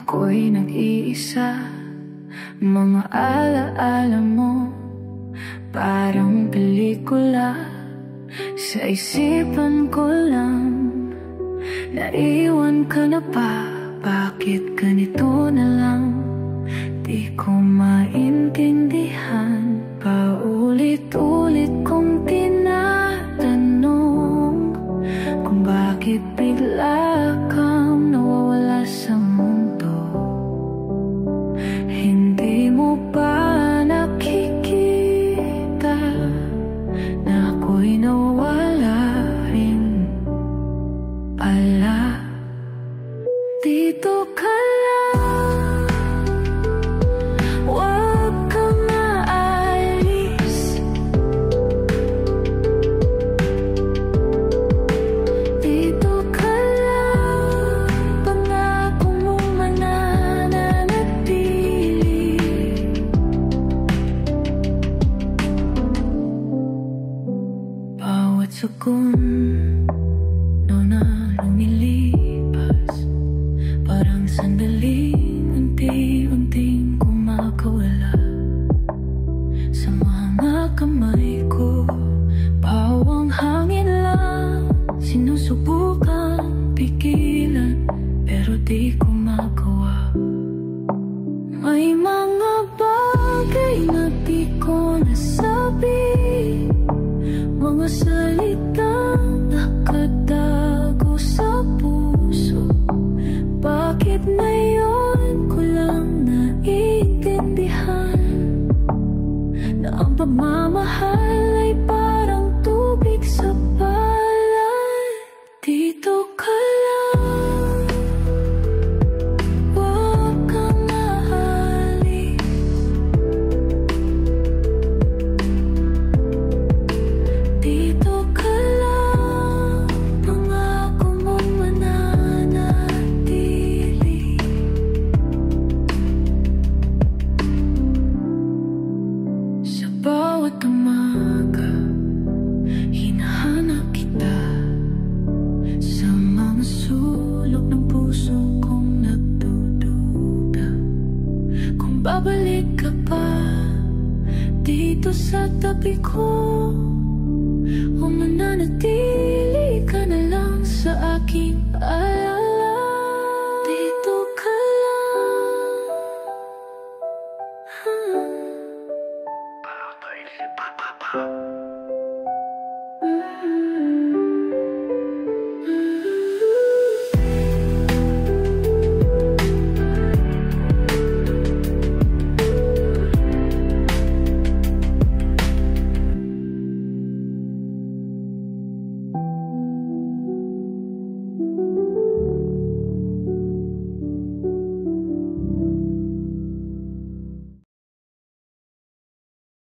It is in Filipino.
ako'y nag-iisa. Mga alaala mo parang pelikula sa isipan ko lang. Naiwan ka na ba? Bakit ganito na lang? Di ko maintindihan. Paulit-ulit kong tinatanong kung bakit bigla kang nawawala sa mundo. Hindi mo ba nakikita na ako'y nawala rin pala? Dito ka lang, wag kang aalis. Dito ka lang, pangako mong mananatili. Bawat segundo na lumilipas, parang sandaling unti-unting kumakawala sa mga kamay ko. Bawang hangin lang sinusubukan pigilan, pero di ko magawa. May mga bagay na di ko nasabi, mga salitang nakatago sa puso. Bakit ngayon ko lang naiintindihan na ang pagmamahal ay parang tubig sa palad? Dito ka lang, wag kang aalis. Dito ka lang, pangako mong mananatili. Sa bawat umaga, hinahanap kita sa mga sulok ng puso kong nagdududa kung babalik ka pa dito sa tabi ko, o mananatili ka na lang sa aking alaala.